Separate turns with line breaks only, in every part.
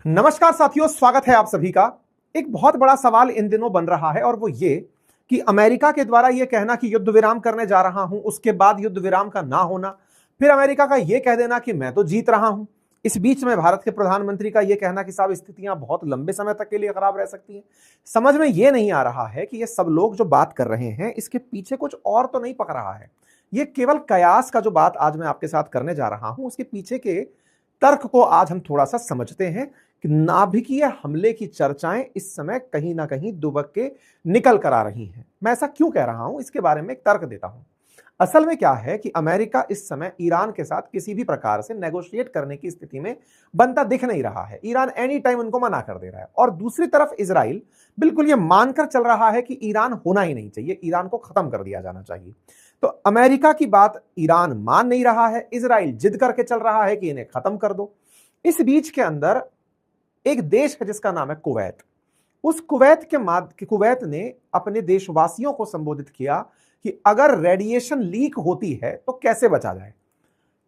नमस्कार साथियों, स्वागत है आप सभी का। एक बहुत बड़ा सवाल इन दिनों बन रहा है और वो ये कि अमेरिका के द्वारा ये कहना कि युद्ध विराम करने जा रहा हूं, उसके बाद युद्ध विराम का ना होना, फिर अमेरिका का ये कह देना कि मैं तो जीत रहा हूं। इस बीच में भारत के प्रधानमंत्री का ये कहना कि साहब स्थितियां बहुत लंबे समय तक के लिए खराब रह सकती हैं। समझ में ये नहीं आ रहा है कि ये सब लोग जो बात कर रहे हैं इसके पीछे कुछ और तो नहीं पक रहा है। ये केवल कयास का जो बात आज मैं आपके साथ करने जा रहा हूं उसके पीछे के तर्क को आज हम थोड़ा सा समझते हैं कि नाभिकीय हमले की चर्चाएं इस समय कहीं ना कहीं दुबक के निकल कर आ रही हैं। मैं ऐसा क्यों कह रहा हूं, इसके बारे में एक तर्क देता हूं। असल में क्या है कि अमेरिका इस समय ईरान के साथ किसी भी प्रकार से नेगोशिएट करने की स्थिति में बनता दिख नहीं रहा है। ईरान एनी टाइम उनको मना कर दे रहा है और दूसरी तरफ इजराइल बिल्कुल ये मानकर चल रहा है कि ईरान होना ही नहीं चाहिए, ईरान को खत्म कर दिया जाना चाहिए। तो अमेरिका की बात ईरान मान नहीं रहा है, इजराइल जिद करके चल रहा है कि इन्हें खत्म कर दो। इस बीच के अंदर एक देश है जिसका नाम है कुवैत। उस कुवैत ने अपने देशवासियों को संबोधित किया कि अगर रेडिएशन लीक होती है तो कैसे बचा जाए।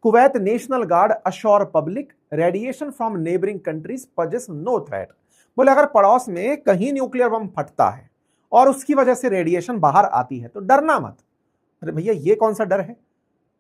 Kuwait national guard assure public radiation from neighbouring countries possess no threat. बोले अगर पड़ोस में कहीं न्यूक्लियर बम फटता है और उसकी वजह से रेडिएशन बाहर आती है तो डरना मत। अरे भैया, ये कौन सा डर है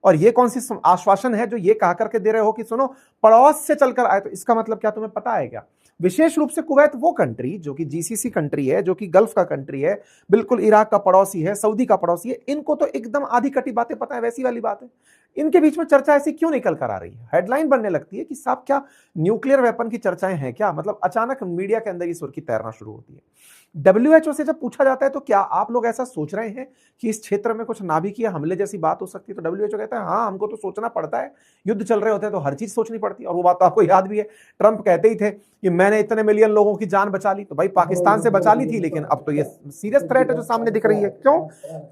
और ये कौन सी आश्वासन है जो ये कहा करके दे रहे हो कि सुनो पड़ोस से चलकर आए? तो इसका मतलब क्या तुम्हें पता है क्या? विशेष रूप से कुवैत वो कंट्री जो कि जीसीसी कंट्री है, जो कि गल्फ का कंट्री है, बिल्कुल इराक का पड़ोसी है, सऊदी का पड़ोसी है, इनको तो एकदम आधी कटी बातें पता है। वैसी वाली बात है। इनके बीच में चर्चा ऐसी क्यों निकल कर आ रही है? हेडलाइन बनने लगती है कि साहब क्या न्यूक्लियर वेपन की चर्चाएं हैं क्या? मतलब अचानक मीडिया के अंदर ये सुर्खी तैरना शुरू होती है। डब्ल्यूएचओ से जब पूछा जाता है तो क्या आप लोग ऐसा सोच रहे हैं कि इस क्षेत्र में कुछ नाभिकीय हमले जैसी बात हो सकती है? तो डब्ल्यूएचओ कहता है हाँ, हमको तो सोचना पड़ता है। युद्ध चल रहे होते हैं तो हर चीज सोचनी पड़ती है। और वो बात तो आपको याद भी है, ट्रंप कहते ही थे कि मैंने इतने मिलियन लोगों की जान बचा ली। तो भाई पाकिस्तान से बचा ली थी, लेकिन अब तो ये सीरियस थ्रेट है जो सामने दिख रही है। क्यों?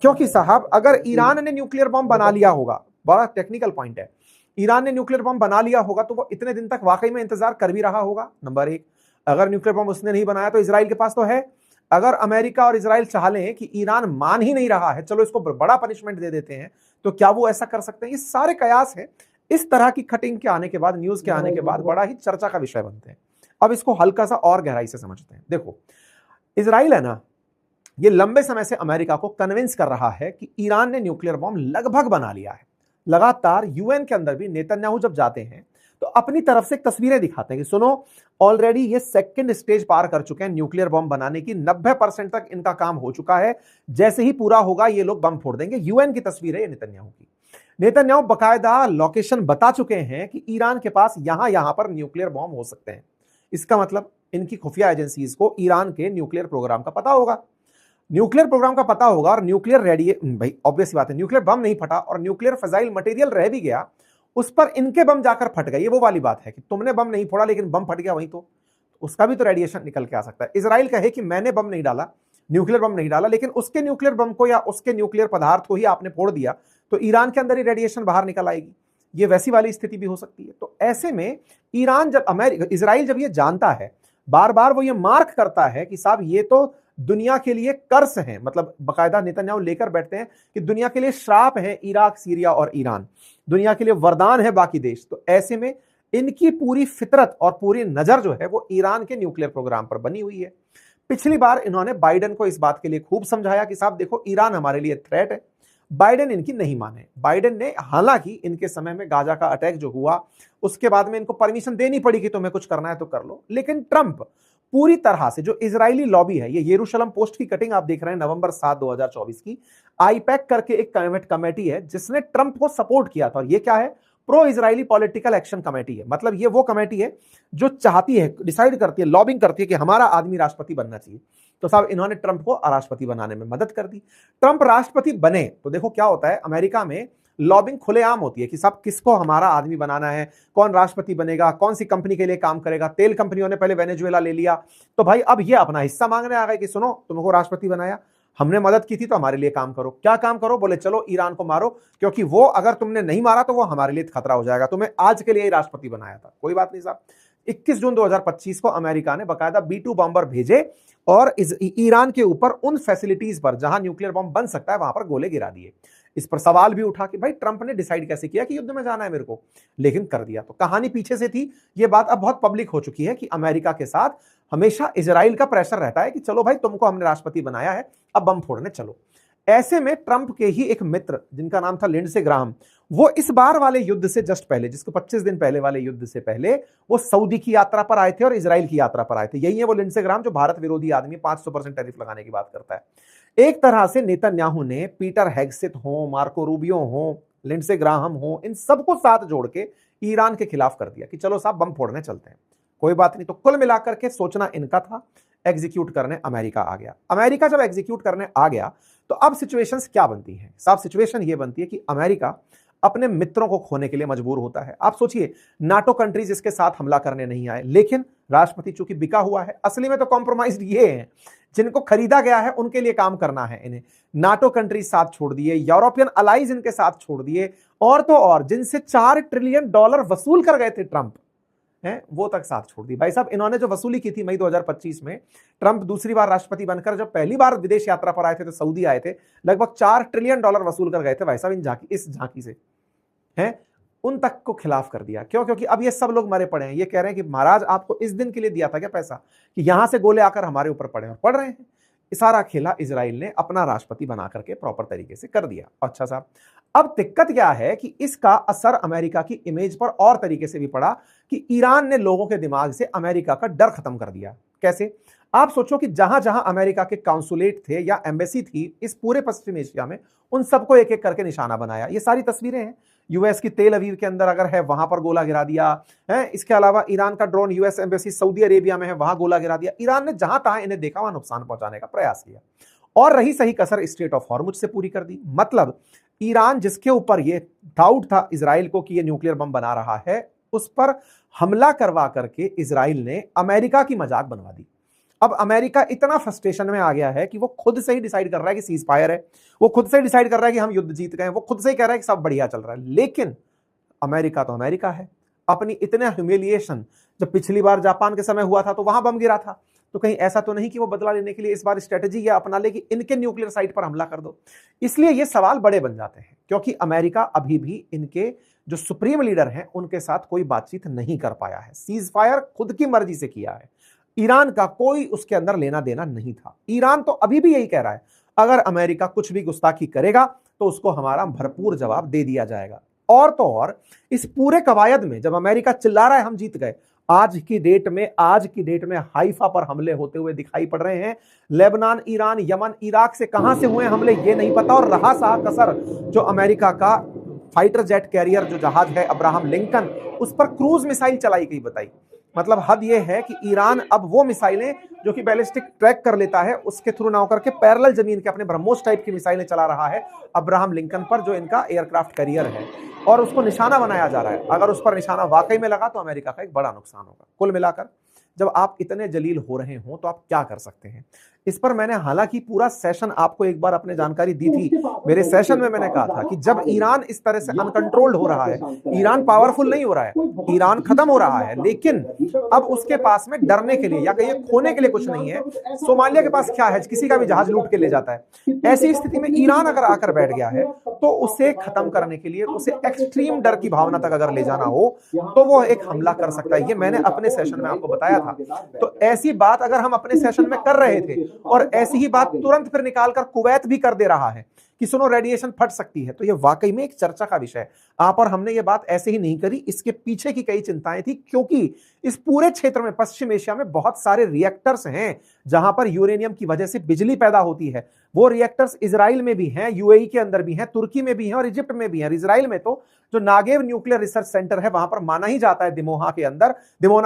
क्योंकि साहब अगर ईरान ने न्यूक्लियर बम बना लिया होगा, बड़ा टेक्निकल पॉइंट है, ईरान ने न्यूक्लियर बम बना लिया होगा तो वो इतने दिन तक वाकई में इंतजार कर भी रहा होगा, नंबर एक। अगर न्यूक्लियर बम उसने नहीं बनाया तो इजराइल के पास तो है। अगर अमेरिका और इजराइल चाह लें कि ईरान मान ही नहीं रहा है, चलो इसको बड़ा पनिशमेंट दे देते हैं, तो क्या वो ऐसा कर सकते हैं? ये सारे कयास हैं। इस तरह की कटिंग के आने के बाद, न्यूज के आने के बाद बड़ा ही चर्चा का विषय बनते हैं। अब इसको हल्का सा और गहराई से समझते हैं। देखो, इजराइल है ना, ये लंबे समय से अमेरिका को कन्विंस कर रहा है कि ईरान ने न्यूक्लियर बम लगभग बना लिया है। लगातार यूएन के अंदर भी नेतन्याहू जब जाते हैं तो अपनी तरफ से तस्वीरें दिखाते हैं कि सुनो ऑलरेडी ये सेकंड स्टेज पार कर चुके हैं न्यूक्लियर बम बनाने की, 90% तक इनका काम हो चुका है, जैसे ही पूरा होगा ये लोग बम फोड़ देंगे। यूएन की तस्वीर है ये नेतन्याहू की। नेतन्याहू बकायदा लोकेशन बता चुके हैं कि ईरान के पास यहां पर न्यूक्लियर बम हो सकते हैं। इसका मतलब इनकी खुफिया एजेंसीज को ईरान के न्यूक्लियर प्रोग्राम का पता होगा, न्यूक्लियर प्रोग्राम का पता होगा। और न्यूक्लियर भाई ऑब्वियस बात है, न्यूक्लियर बम नहीं फटा और न्यूक्लियर फजाइल मटेरियल रह भी गया, उस पर इनके बम जाकर फट गए। ये वो वाली बात है कि तुमने बम नहीं फोड़ा लेकिन बम फट गया, वहीं तो उसका भी तो रेडिएशन निकल के आ सकता है। इजराइल कहे कि मैंने बम नहीं डाला, न्यूक्लियर बम नहीं डाला, लेकिन उसके न्यूक्लियर बम को या उसके न्यूक्लियर पदार्थ को ही आपने फोड़ दिया, तो ईरान के अंदर ही रेडिएशन बाहर निकल आएगी। ये वैसी वाली स्थिति भी हो सकती है। तो ऐसे में ईरान जब इजराइल जब ये जानता है, बार बार वो ये मार्क करता है कि साहब ये तो दुनिया के लिए कर्स हैं, मतलब बकायदा नेतन्याहू लेकर बैठते हैं कि दुनिया के लिए श्राप है इराक, सीरिया और ईरान, दुनिया के लिए वरदान है बाकी देश। तो ऐसे में इनकी पूरी फितरत और पूरी नजर जो है वो ईरान के न्यूक्लियर प्रोग्राम पर बनी हुई है। पिछली बार इन्होंने बाइडेन को इस बात के लिए खूब समझाया कि साहब देखो ईरान हमारे लिए थ्रेट है। बाइडेन इनकी नहीं माने। बाइडेन ने, हालांकि इनके समय में गाजा का अटैक जो हुआ उसके बाद में इनको परमिशन देनी पड़ी कि तुम्हें कुछ करना है तो कर लो, लेकिन ट्रंप पूरी तरह से, जो इजरायली लॉबी है, ये यरूशलेम पोस्ट की कटिंग आप देख रहे हैं नवंबर 7 2024 की, आईपैक करके एक कमेटी है जिसने ट्रंप को सपोर्ट किया था। और ये क्या है? Pro Israeli political action committee है। मतलब ये वो कमेटी है जो चाहती है, डिसाइड करती है, लॉबिंग करती है कि हमारा आदमी राष्ट्रपति बनना चाहिए। तो साहब इन्होंने ट्रंप को राष्ट्रपति बनाने में मदद कर दी। ट्रंप राष्ट्रपति बने तो देखो क्या होता है, अमेरिका में लॉबिंग खुलेआम होती है कि साहब किसको हमारा आदमी बनाना है, कौन राष्ट्रपति बनेगा, कौन सी कंपनी के लिए काम करेगा। तेल कंपनियों ने पहले वेनेजुएला ले लिया, तो भाई अब ये अपना हिस्सा मांगने आ गए कि सुनो तुमको राष्ट्रपति बनाया, हमने मदद की थी तो हमारे लिए काम करो। क्या काम करो? बोले चलो ईरान को मारो, क्योंकि वो अगर तुमने नहीं मारा तो वो हमारे लिए खतरा हो जाएगा, तुम्हें आज के लिए ही राष्ट्रपति बनाया था। कोई बात नहीं साहब। 21 जून 2025 को अमेरिका ने बकायदा B-2 बॉम्बर भेजे और ईरान के ऊपर उन फैसिलिटीज पर जहां न्यूक्लियर बम बन सकता है वहां पर गोले गिरा दिए। इस पर सवाल भी उठा कि भाई ट्रंप ने डिसाइड कैसे किया कि युद्ध में जाना है मेरे को, लेकिन कर दिया। तो कहानी पीछे से थी, ये बात अब बहुत पब्लिक हो चुकी है कि अमेरिका के साथ हमेशा इजराइल का प्रेशर रहता है कि चलो भाई तुमको हमने राष्ट्रपति बनाया है, अब बम फोड़ने चलो। ऐसे में ट्रंप के ही एक मित्र जिनका नाम था लिंडसे ग्राहम, वो इस बार वाले युद्ध से जस्ट पहले, जिसको 25 दिन पहले वाले युद्ध से पहले, वो सऊदी की यात्रा पर आए थे और इजराइल की यात्रा पर आए थे। यही है वो लिंडसे ग्राहम जो भारत विरोधी आदमी, 500% टैरिफ लगाने की बात करता है। एक तरह से नेतन्याहू ने पीटर हेगसेथ हो, मार्को रूबियो हो, लिंडसे ग्राहम हो, इन सबको साथ जोड़ के ईरान के खिलाफ कर दिया कि चलो साहब बम फोड़ने चलते हैं। कोई बात नहीं। तो कुल मिलाकर के सोचना इनका था, एग्जीक्यूट करने अमेरिका आ गया। अमेरिका जब एग्जीक्यूट करने आ गया तो अब सिचुएशंस क्या बनती है? साहब सिचुएशन ये बनती है कि अमेरिका अपने मित्रों को खोने के लिए मजबूर होता है। आप सोचिए, नाटो कंट्रीज इसके साथ हमला करने नहीं आए, लेकिन राष्ट्रपति चूंकि बिका हुआ है, असली में तो कॉम्प्रोमाइज्ड ये हैं जिनको खरीदा गया है, उनके लिए काम करना है इन्हें। नाटो कंट्रीज साथ छोड़ दिए, यूरोपियन अलाइज इनके साथ छोड़ दिए, और तो और जिनसे $4 ट्रिलियन वसूल कर गए थे ट्रंप, हैं वो तक साथ छोड़ दी। भाई साहब इन्होंने जो वसूली की थी मई 2025 में, ट्रंप दूसरी बार राष्ट्रपति बनकर जब पहली बार विदेश यात्रा पर आए थे तो सऊदी आए थे, लगभग $4 ट्रिलियन वसूल कर गए थे भाई साहब इस झांकी से, हैं उन तक को खिलाफ कर दिया। क्यों? क्योंकि अब ये सब लोग मरे पड़े हैं। ये कह रहे हैं कि महाराज आपको इस दिन के लिए दिया था क्या पैसा कि यहां से गोले आकर हमारे ऊपर पड़े, और पड़ रहे हैं। सारा खेला इजराइल ने अपना राष्ट्रपति बना करके प्रॉपर तरीके से कर दिया। अच्छा साहब, अब दिक्कत क्या है कि इसका असर अमेरिका की इमेज पर और तरीके से भी पड़ा कि ईरान ने लोगों के दिमाग से अमेरिका का डर खत्म कर दिया। कैसे? आप सोचो कि जहां जहां अमेरिका के काउंसुलेट थे या एम्बेसी थी इस पूरे पश्चिम एशिया में, उन सबको एक एक करके निशाना बनाया। ये सारी तस्वीरें हैं। यूएस की तेल अवीव के अंदर अगर है, वहां पर गोला गिरा दिया है। इसके अलावा ईरान का drone US embassy Saudi Arabia में है, वहां गोला गिरा दिया। ईरान ने जहां तहां इन्हें देखा वहां नुकसान पहुंचाने का प्रयास किया, और रही सही कसर स्ट्रेट ऑफ हॉर्मुज से पूरी कर दी। मतलब ईरान जिसके ऊपर ये डाउट था इजराइल को कि ये न्यूक्लियर बम बना रहा है, उस पर हमला करवा करके इजराइल ने अमेरिका की मजाक बनवा दी। अब अमेरिका इतना फ्रस्ट्रेशन में आ गया है कि वो खुद से ही डिसाइड कर रहा है कि सीज फायर है, वो खुद से ही डिसाइड कर रहा है कि हम युद्ध जीत गए, वो खुद से ही कह रहा है कि सब बढ़िया चल रहा है। लेकिन अमेरिका तो अमेरिका है, अपनी इतना ह्यूमिलिएशन जब पिछली बार जापान के समय हुआ था तो वहां बम गिरा था, तो कहीं ऐसा तो नहीं कि वो बदला लेने के लिए इस बार स्ट्रेटजी यह अपना ले कि इनके न्यूक्लियर साइट पर हमला कर दो। इसलिए ये सवाल बड़े बन जाते हैं, क्योंकि अमेरिका अभी भी इनके जो सुप्रीम लीडर हैं उनके साथ कोई बातचीत नहीं कर पाया है। सीज फायर खुद की मर्जी से किया है, ईरान का कोई उसके अंदर लेना देना नहीं था। ईरान तो अभी भी यही कह रहा है, अगर अमेरिका कुछ भी गुस्ताखी करेगा तो उसको हमारा भरपूर जवाब दे दिया जाएगा। और तो और इस पूरे कवायद में जब अमेरिका चिल्ला रहा है हम जीत गए, आज की डेट में हाइफा पर हमले होते हुए दिखाई पड़ रहे हैं। लेबनान, ईरान, यमन, इराक से कहां से हुए हमले ये नहीं पता। और रहा सा कसर जो अमेरिका का फाइटर जेट कैरियर जो जहाज है अब्राहम लिंकन, उस पर क्रूज मिसाइल चलाई गई। बताई मतलब हद यह है कि ईरान अब वो मिसाइलें जो कि बैलिस्टिक ट्रैक कर लेता है उसके थ्रू ना होकर के पैरेलल जमीन के अपने ब्रह्मोस टाइप की मिसाइलें चला रहा है अब्राहम लिंकन पर, जो इनका एयरक्राफ्ट कैरियर है, और उसको निशाना बनाया जा रहा है। अगर उस पर निशाना वाकई में लगा तो अमेरिका का एक बड़ा नुकसान होगा। कुल मिलाकर जब आप इतने जलील हो रहे हो तो आप क्या कर सकते हैं? इस पर मैंने हालांकि पूरा सेशन आपको एक बार अपने जानकारी दी थी। मेरे सेशन में मैंने कहा था कि जब ईरान इस तरह से अनकंट्रोल्ड हो रहा है, ईरान पावरफुल नहीं हो रहा है, ईरान खत्म हो रहा है, लेकिन अब उसके पास में डरने के लिए या कहीं खोने के लिए कुछ नहीं है। सोमालिया के पास क्या है? किसी का भी जहाज लूट के ले जाता है। ऐसी स्थिति में ईरान अगर आकर बैठ गया है तो उसे खत्म करने के लिए, उसे एक्सट्रीम डर की भावना तक अगर ले जाना हो तो वो एक हमला कर सकता है। ये मैंने अपने सेशन में आपको बताया था। तो ऐसी बात अगर हम अपने सेशन में कर रहे थे और ऐसी ही बात तुरंत फिर निकालकर कुवैत भी कर दे रहा है कि सुनो रेडिएशन फट सकती है, तो ये वाकई में एक चर्चा का विषय है। आप और हमने ये बात ऐसे ही नहीं करी, इसके पीछे की कई चिंताएं थी, क्योंकि इस पूरे क्षेत्र में पश्चिम एशिया में बहुत सारे रिएक्टर्स हैं जहां पर यूरेनियम की वजह से बिजली पैदा होती है। वो रिएक्टर्स इजराइल में भी हैं, यूएई के अंदर भी हैं, तुर्की में भी हैं और इजिप्ट में भी हैं। इजराइल में तो जो नागेव न्यूक्लियर रिसर्च सेंटर है वहां पर माना ही जाता है दिमोना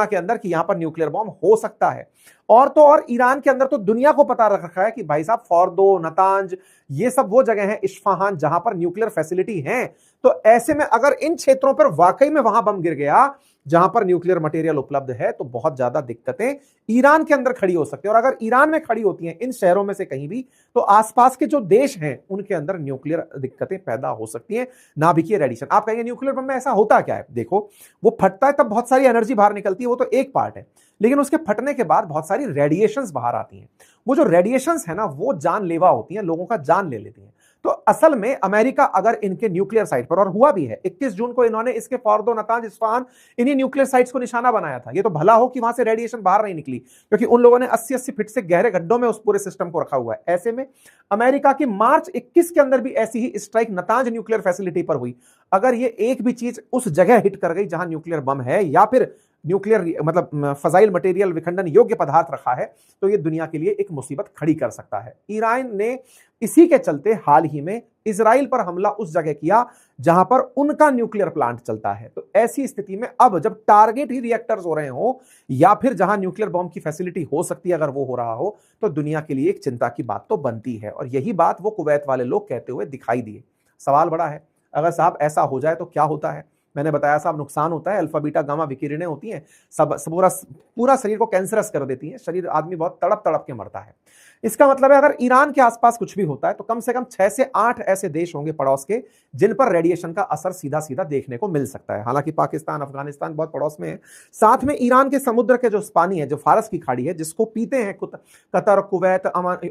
के अंदर कि यहां पर न्यूक्लियर बॉम्ब हो सकता है। और तो और ईरान के अंदर तो दुनिया को पता रखा है कि भाई साहब फॉर्दो, नतांज, ये सब वो जगह है, इस्फहान, जहां पर न्यूक्लियर फैसिलिटी है। तो ऐसे में अगर इन क्षेत्रों पर वाकई में वहां बम गिर गया जहां पर न्यूक्लियर मटेरियल उपलब्ध है तो बहुत ज्यादा दिक्कतें ईरान के अंदर खड़ी हो सकती है। और अगर ईरान में खड़ी होती हैं इन शहरों में से कहीं भी, तो आसपास के जो देश हैं उनके अंदर न्यूक्लियर दिक्कतें पैदा हो सकती हैं, नाभिकीय रेडिएशन। आप कहेंगे न्यूक्लियर बम में ऐसा होता क्या है? देखो, वो फटता है तब बहुत सारी एनर्जी बाहर निकलती है, वो तो एक पार्ट है, लेकिन उसके फटने के बाद बहुत सारी रेडिएशंस बाहर आती हैं। वो जो रेडिएशंस है ना, वो जानलेवा होती हैं, लोगों का जान ले लेती हैं। तो असल में अमेरिका अगर इनके न्यूक्लियर साइट पर, और हुआ भी है 21 जून को इन्होंने इसके फॉर्दो, नतांज, इस्फहान, इन्हीं न्यूक्लियर साइट्स को निशाना बनाया था। ये तो भला हो कि वहां से रेडिएशन बाहर नहीं निकली, क्योंकि उन लोगों ने 80-80 फीट से गहरे गड्ढों में उस पूरे सिस्टम को रखा हुआ है। ऐसे में अमेरिका की मार्च 21 के अंदर भी ऐसी ही स्ट्राइक नतांज न्यूक्लियर फैसिलिटी पर हुई। अगर ये एक भी चीज उस जगह हिट कर गई जहां न्यूक्लियर बम है या फिर न्यूक्लियर मतलब फजाइल मटेरियल, विखंडन योग्य पदार्थ रखा है, तो ये दुनिया के लिए एक मुसीबत खड़ी कर सकता है। ईरान ने इसी के चलते हाल ही में इजराइल पर हमला उस जगह किया जहां पर उनका न्यूक्लियर प्लांट चलता है। तो ऐसी स्थिति में अब जब टारगेट ही रिएक्टर्स हो रहे हो या फिर जहां न्यूक्लियर बॉम्ब की फैसिलिटी हो सकती है, अगर वो हो रहा हो, तो दुनिया के लिए एक चिंता की बात तो बनती है। और यही बात वो कुवैत वाले लोग कहते हुए दिखाई दिए। सवाल बड़ा है, अगर साहब ऐसा हो जाए तो क्या होता है? मैंने बताया साहब, नुकसान होता है, अल्फा बीटा गामा विकिरणें होती हैं, सब पूरा शरीर को कैंसरस कर देती हैं, शरीर आदमी बहुत तड़प तड़प के मरता है। इसका मतलब है अगर ईरान के आसपास कुछ भी होता है तो कम से कम 6 से 8 ऐसे देश होंगे पड़ोस के जिन पर रेडिएशन का असर सीधा सीधा देखने को मिल सकता है। हालांकि पाकिस्तान, अफगानिस्तान बहुत पड़ोस में है। साथ में ईरान के समुद्र के जो पानी है, जो फारस की खाड़ी है, जिसको पीते हैं कतर, कुवैत,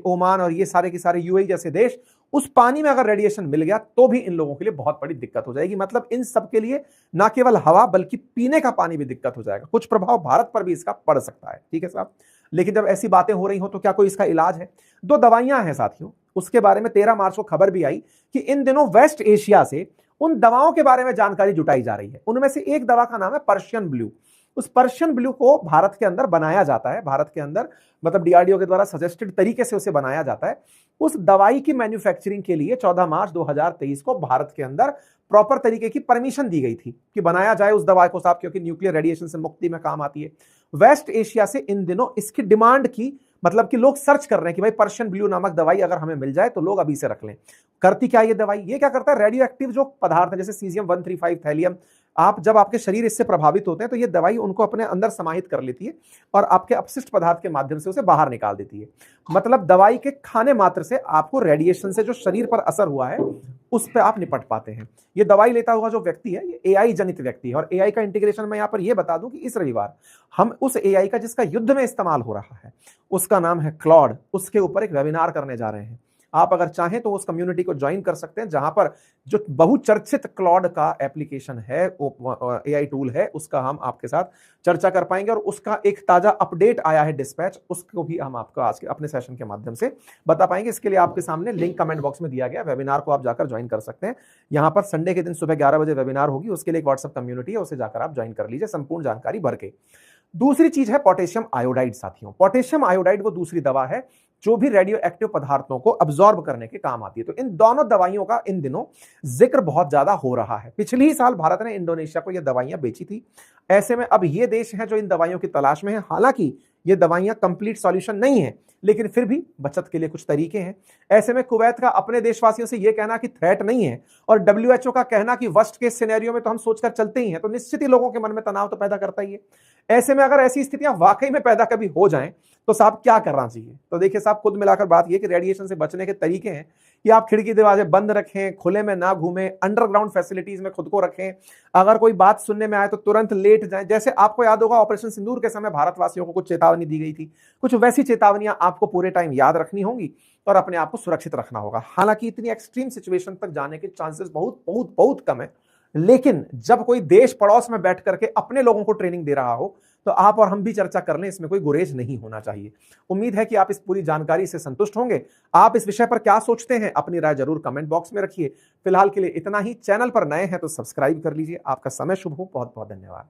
ओमान और ये सारे के सारे यूएई जैसे देश, उस पानी में अगर रेडिएशन मिल गया तो भी इन लोगों के लिए बहुत बड़ी दिक्कत हो जाएगी। मतलब इन सब के लिए ना केवल हवा बल्कि पीने का पानी भी दिक्कत हो जाएगा। कुछ प्रभाव भारत पर भी इसका पड़ सकता है। ठीक है साहब, लेकिन जब ऐसी बातें हो रही हो तो क्या कोई इसका इलाज है? 2 दवाइयां हैं साथियों, उसके बारे में 13 मार्च को खबर भी आई कि इन दिनों वेस्ट एशिया से उन दवाओं के बारे में जानकारी जुटाई जा रही है। उनमें से एक दवा का नाम है पर्शियन ब्लू। उस पर्शियन ब्लू को भारत के अंदर बनाया जाता है, भारत के अंदर मतलब डीआरडीओ के द्वारा सजेस्टेड तरीके से उसे बनाया जाता है। उस दवाई की मैन्युफैक्चरिंग के लिए 14 मार्च 2023 को भारत के अंदर प्रॉपर तरीके की परमिशन दी गई थी कि बनाया जाए उस दवा को साहब, क्योंकि न्यूक्लियर रेडिएशन से मुक्ति में काम आती है। वेस्ट एशिया से इन दिनों इसकी डिमांड की, मतलब कि लोग सर्च कर रहे हैं कि भाई पर्शियन ब्लू नामक दवाई अगर हमें मिल जाए तो लोग अभी से रख लें। करती क्या ये दवाई? ये क्या करता है, रेडियो एक्टिव जो पदार्थ है जैसे सीजियम 135, थैलियम, आप जब आपके शरीर इससे प्रभावित होते हैं तो ये दवाई उनको अपने अंदर समाहित कर लेती है और आपके अपशिष्ट पदार्थ के माध्यम से उसे बाहर निकाल देती है। मतलब दवाई के खाने मात्र से आपको रेडिएशन से जो शरीर पर असर हुआ है उस पर आप निपट पाते हैं। ये दवाई लेता हुआ जो व्यक्ति है ये एआई जनित व्यक्ति है। और एआई का इंटीग्रेशन मैं यहां पर यह बता दूं कि इस रविवार हम उस एआई का जिसका युद्ध में इस्तेमाल हो रहा है, उसका नाम है क्लॉड, उसके ऊपर एक वेबिनार करने जा रहे हैं। आप अगर चाहें तो उस कम्युनिटी को ज्वाइन कर सकते हैं, जहां पर जो बहुचर्चित क्लॉड का एप्लीकेशन है, एआई टूल है, उसका हम आपके साथ चर्चा कर पाएंगे। और उसका एक ताजा अपडेट आया है डिस्पैच, उसको भी हम आपको आज के अपने सेशन के माध्यम से बता पाएंगे। इसके लिए आपके सामने लिंक कमेंट बॉक्स में दिया गया, वेबिनार को आप जाकर ज्वाइन कर सकते हैं। यहां पर संडे के दिन सुबह 11 बजे वेबिनार होगी, उसके लिए एक व्हाट्सएप कम्युनिटी है, उसे जाकर आप ज्वाइन कर लीजिए संपूर्ण जानकारी भर के। दूसरी चीज है पोटेशियम आयोडाइड साथियों। पोटेशियम आयोडाइड वो दूसरी दवा है जो भी रेडियो एक्टिव पदार्थों को अब्सॉर्ब करने के काम आती है। तो इन दोनों दवाइयों का इन दिनों जिक्र बहुत ज्यादा हो रहा है। पिछले ही साल भारत ने इंडोनेशिया को ये दवाइयां बेची थी। ऐसे में अब ये देश हैं जो इन दवाइयों की तलाश में है। हालांकि ये दवाइयां कंप्लीट सॉल्यूशन नहीं है, लेकिन फिर भी बचत के लिए कुछ तरीके हैं। ऐसे में कुवैत का अपने देशवासियों से यह कहना कि थ्रेट नहीं है और डब्ल्यूएचओ का कहना कि वर्स्ट केस सिनेरियो में तो हम सोचकर चलते ही हैं, तो निश्चित ही लोगों के मन में तनाव तो पैदा करता ही है। ऐसे में अगर ऐसी स्थितियां वाकई में पैदा कभी हो जाएं तो साहब क्या करना चाहिए? तो देखिए साहब, खुद मिलाकर बात यह कि रेडिएशन से बचने के तरीके हैं कि आप खिड़की दरवाजे बंद रखें, खुले में ना घूमें, अंडरग्राउंड फैसिलिटीज में खुद को रखें। अगर कोई बात सुनने में आए तो तुरंत लेट जाएं। जैसे आपको याद होगा ऑपरेशन सिंदूर के समय भारतवासियों को कुछ चेतावनी दी गई थी, कुछ वैसी चेतावनियां आपको पूरे टाइम याद रखनी होंगी और अपने आप को सुरक्षित रखना होगा। हालांकि इतनी एक्सट्रीम सिचुएशन तक जाने के चांसेस बहुत बहुत बहुत कम है, लेकिन जब कोई देश पड़ोस में बैठ करके अपने लोगों को ट्रेनिंग दे रहा हो तो आप और हम भी चर्चा कर लें, इसमें कोई गुरेज नहीं होना चाहिए। उम्मीद है कि आप इस पूरी जानकारी से संतुष्ट होंगे। आप इस विषय पर क्या सोचते हैं, अपनी राय जरूर कमेंट बॉक्स में रखिए। फिलहाल के लिए इतना ही। चैनल पर नए हैं तो सब्सक्राइब कर लीजिए। आपका समय शुभ हो। बहुत बहुत धन्यवाद।